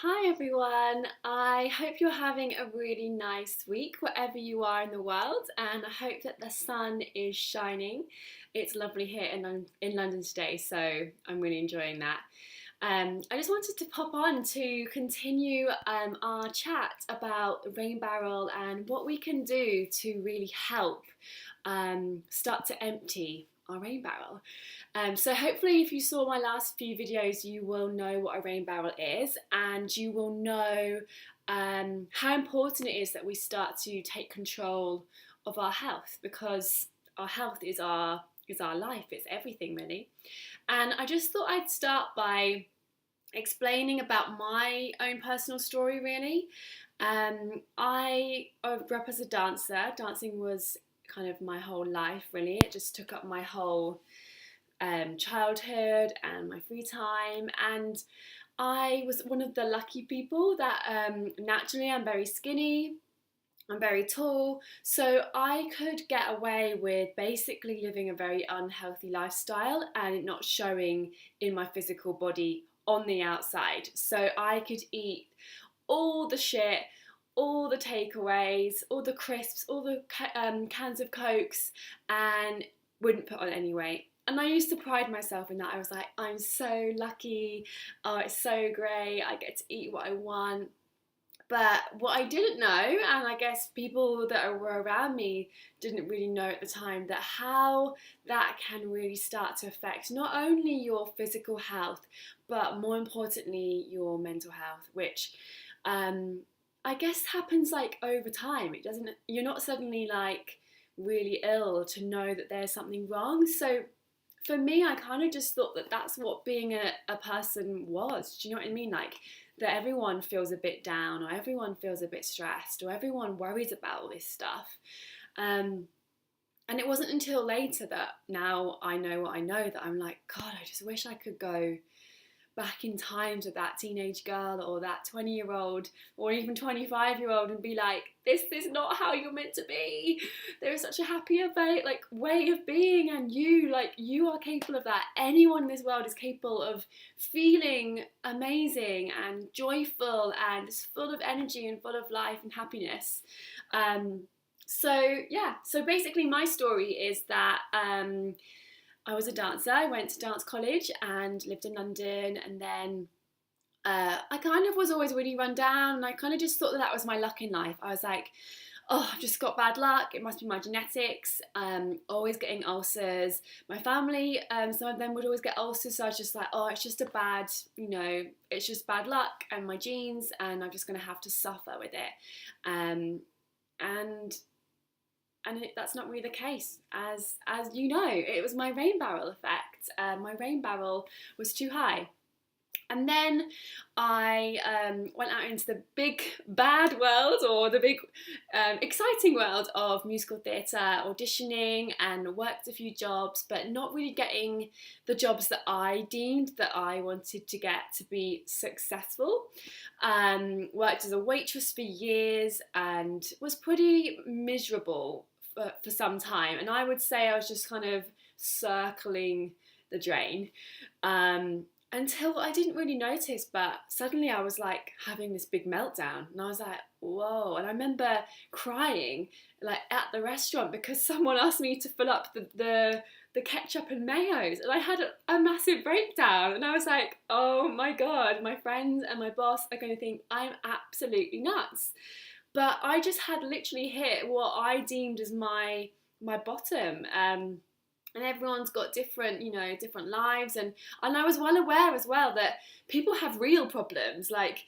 Hi everyone, I hope you're having a really nice week wherever you are in the world, and I hope that the sun is shining. It's lovely here in London today, so I'm really enjoying that. I just wanted to pop on to continue our chat about the rain barrel and what we can do to really help start to empty our rain barrel. So hopefully if you saw my last few videos, you will know what a rain barrel is, and you will know how important it is that we start to take control of our health, because our health is our life, it's everything really. And I just thought I'd start by explaining about my own personal story really. I grew up as a dancer. Dancing was kind of my whole life really. It just took up my whole childhood and my free time, and I was one of the lucky people that naturally I'm very skinny, I'm very tall, so I could get away with basically living a very unhealthy lifestyle and it not showing in my physical body on the outside. So I could eat all the shit, all the takeaways, all the crisps, all the cans of Cokes, and wouldn't put on any weight. And I used to pride myself in that. I was like, I'm so lucky. Oh, it's so great. I get to eat what I want. But what I didn't know, and I guess people that were around me didn't really know at the time, that how that can really start to affect not only your physical health, but more importantly, your mental health, which I guess happens like over time. It doesn't, you're not suddenly like really ill to know that there's something wrong. So for me, I kind of just thought that that's what being a person was. Do you know what I mean? Like, that everyone feels a bit down, or everyone feels a bit stressed, or everyone worries about all this stuff. Um, and it wasn't until later that now I know what I know that I'm like, God, I just wish I could go back in time to that teenage girl or that 20-year-old or even 25-year-old and be like, this is not how you're meant to be. There is such a happier way of being, and you are capable of that. Anyone in this world is capable of feeling amazing and joyful and full of energy and full of life and happiness. So basically my story is that I was a dancer. I went to dance college and lived in London, and then I kind of was always really run down, and I kind of just thought that was my luck in life. I was like, oh, I've just got bad luck. It must be my genetics. Always getting ulcers. My family, some of them would always get ulcers, so I was just like, oh, it's just it's just bad luck and my genes, and I'm just going to have to suffer with it. And that's not really the case. As you know, it was my rain barrel effect. My rain barrel was too high. And then I went out into the big bad world, or the big exciting world of musical theatre, auditioning, and worked a few jobs, but not really getting the jobs that I deemed that I wanted to get to be successful. Worked as a waitress for years and was pretty miserable for some time. And I would say I was just kind of circling the drain. Until I didn't really notice, but suddenly I was like having this big meltdown, and I was like, whoa. And I remember crying like at the restaurant because someone asked me to fill up the ketchup and mayos, and I had a massive breakdown, and I was like, oh my God, my friends and my boss are going to think I'm absolutely nuts. But I just had literally hit what I deemed as my bottom. And everyone's got different lives, and I was well aware as well that people have real problems. Like,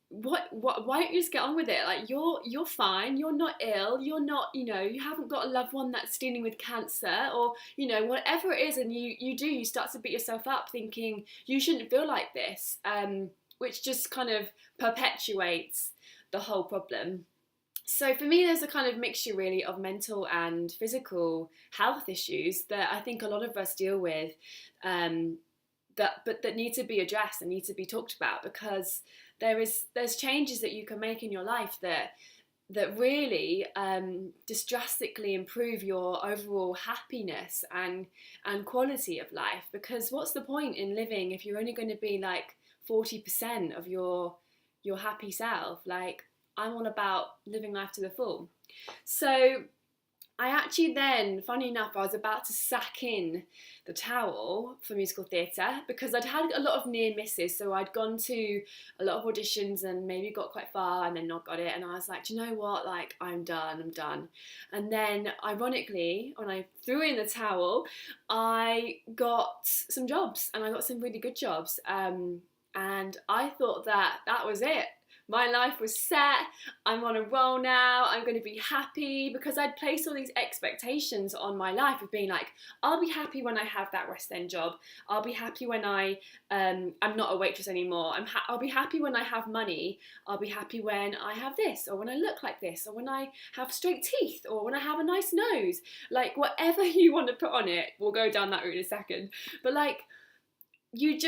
what why don't you just get on with it? Like, you're fine, you're not ill, you're not, you haven't got a loved one that's dealing with cancer, or whatever it is, and you start to beat yourself up thinking you shouldn't feel like this, which just kind of perpetuates the whole problem. So for me, there's a kind of mixture really of mental and physical health issues that I think a lot of us deal with, that need to be addressed and need to be talked about, because there's changes that you can make in your life that really just drastically improve your overall happiness and quality of life. Because what's the point in living if you're only going to be like 40% of your your happy self. Like, I'm all about living life to the full. So I actually then, funny enough, I was about to sack in the towel for musical theatre because I'd had a lot of near misses. So I'd gone to a lot of auditions and maybe got quite far and then not got it. And I was like, do you know what? Like, I'm done. And then, ironically, when I threw in the towel, I got some jobs and I got some really good jobs. And I thought that that was it. My life was set. I'm on a roll now. I'm going to be happy, because I'd placed all these expectations on my life of being like, I'll be happy when I have that West End job. I'll be happy when I'm not a waitress anymore. I'll be happy when I have money. I'll be happy when I have this, or when I look like this, or when I have straight teeth, or when I have a nice nose. Like, whatever you want to put on it, we'll go down that route in a second. But like, you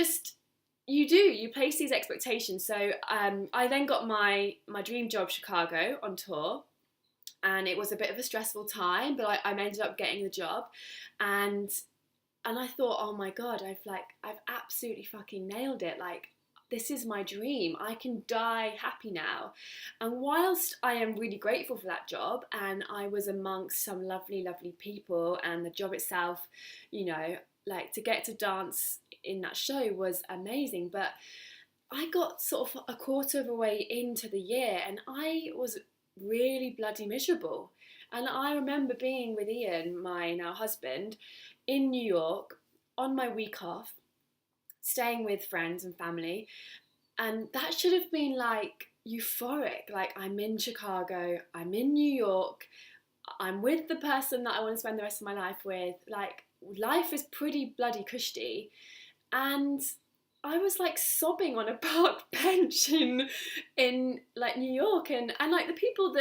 place these expectations. So I then got my dream job, Chicago, on tour, and it was a bit of a stressful time, but I ended up getting the job, and I thought, oh my god, I've absolutely fucking nailed it. Like, this is my dream. I can die happy now. And whilst I am really grateful for that job, and I was amongst some lovely, lovely people, and the job itself, you know, like, to get to dance in that show was amazing, but I got sort of a quarter of a way into the year and I was really bloody miserable. And I remember being with Ian, my now husband, in New York on my week off, staying with friends and family, and that should have been like euphoric. Like, I'm in Chicago, I'm in New York, I'm with the person that I want to spend the rest of my life with. Like, life is pretty bloody cushy. And I was like sobbing on a park bench in like New York, and like the people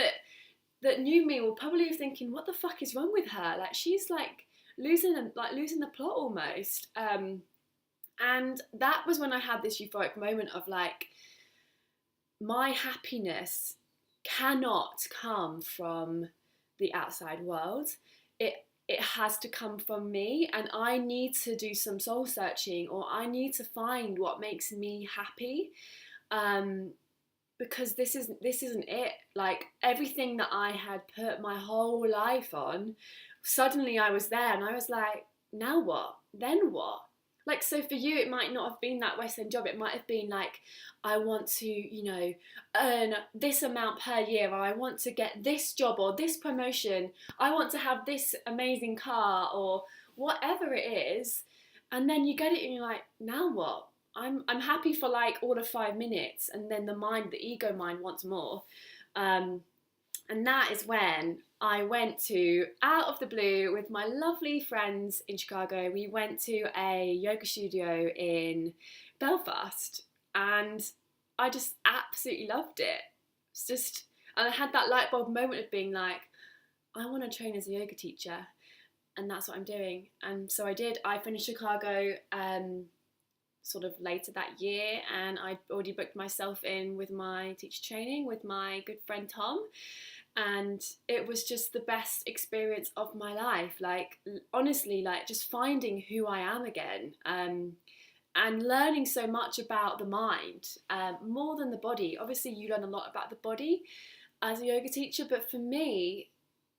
that knew me were probably thinking, what the fuck is wrong with her? Like, she's like losing the plot almost. And that was when I had this euphoric moment of like, my happiness cannot come from the outside world. It has to come from me, and I need to do some soul searching, or I need to find what makes me happy, because this isn't it. Like, everything that I had put my whole life on, suddenly I was there, and I was like, now what? Then what? Like, so for you, it might not have been that West End job. It might have been like, I want to, you know, earn this amount per year, or I want to get this job or this promotion. I want to have this amazing car, or whatever it is. And then you get it and you're like, now what? I'm happy for like all of 5 minutes, and then the ego mind wants more. And that is when I went to, out of the blue, with my lovely friends in Chicago, we went to a yoga studio in Belfast, and I just absolutely loved it. It's just, and I had that light bulb moment of being like, I want to train as a yoga teacher, and that's what I'm doing. And so I did. I finished Chicago sort of later that year, and I'd already booked myself in with my teacher training with my good friend Tom. And it was just the best experience of my life. Like, honestly, like, just finding who I am again, and learning so much about the mind, more than the body. Obviously, you learn a lot about the body as a yoga teacher, but for me,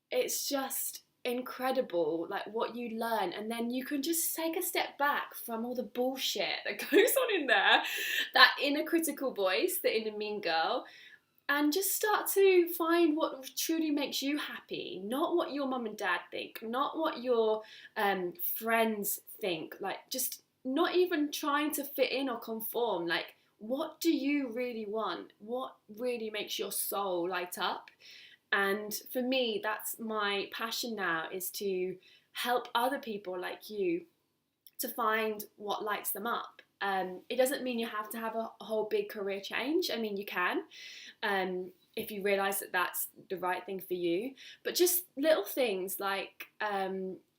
it's just incredible, like, what you learn. And then you can just take a step back from all the bullshit that goes on in there, that inner critical voice, the inner mean girl, and just start to find what truly makes you happy, not what your mum and dad think, not what your friends think, like, just not even trying to fit in or conform. Like, what do you really want? What really makes your soul light up? And for me, that's my passion now, is to help other people like you to find what lights them up. It doesn't mean you have to have a whole big career change. I mean, you can, if you realise that that's the right thing for you. But just little things like,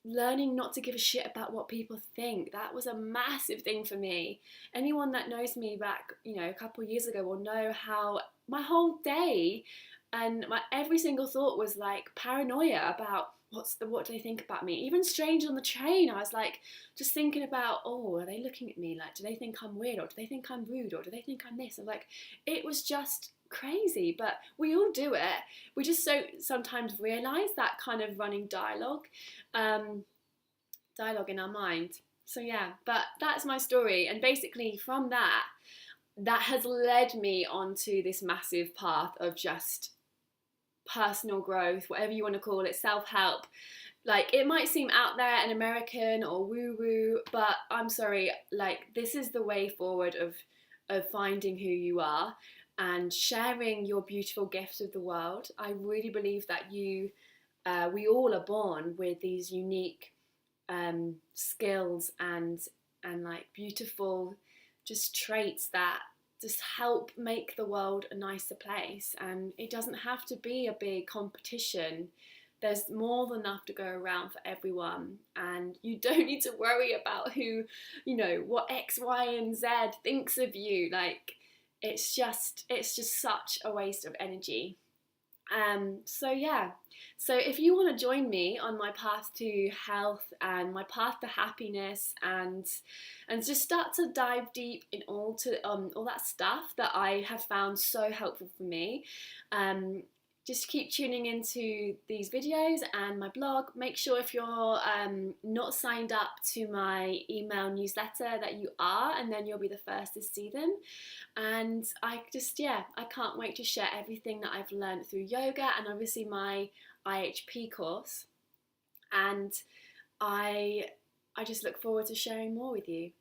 learning not to give a shit about what people think. That was a massive thing for me. Anyone that knows me back, a couple of years ago will know how my whole day and my every single thought was like paranoia about what do they think about me. Even strange on the train, I was like just thinking about, oh, are they looking at me, like do they think I'm weird, or do they think I'm rude, or do they think I'm this? I'm like, it was just crazy. But we all do it. We just don't sometimes realize that kind of running um, dialogue in our mind. So yeah, but that's my story, and basically from that has led me onto this massive path of just personal growth, whatever you want to call it, self-help. Like, it might seem out there and American or woo-woo, but I'm sorry, like, this is the way forward of finding who you are and sharing your beautiful gift of the world. I really believe that we all are born with these unique skills and like beautiful just traits that just help make the world a nicer place. And it doesn't have to be a big competition. There's more than enough to go around for everyone, and you don't need to worry about who, what X, Y, and Z thinks of you. Like, it's just such a waste of energy. So yeah, so if you want to join me on my path to health and my path to happiness, and just start to dive deep in all that stuff that I have found so helpful for me, just keep tuning into these videos and my blog. Make sure if you're not signed up to my email newsletter that you are, and then you'll be the first to see them. And I can't wait to share everything that I've learned through yoga and obviously my IHP course. And I just look forward to sharing more with you.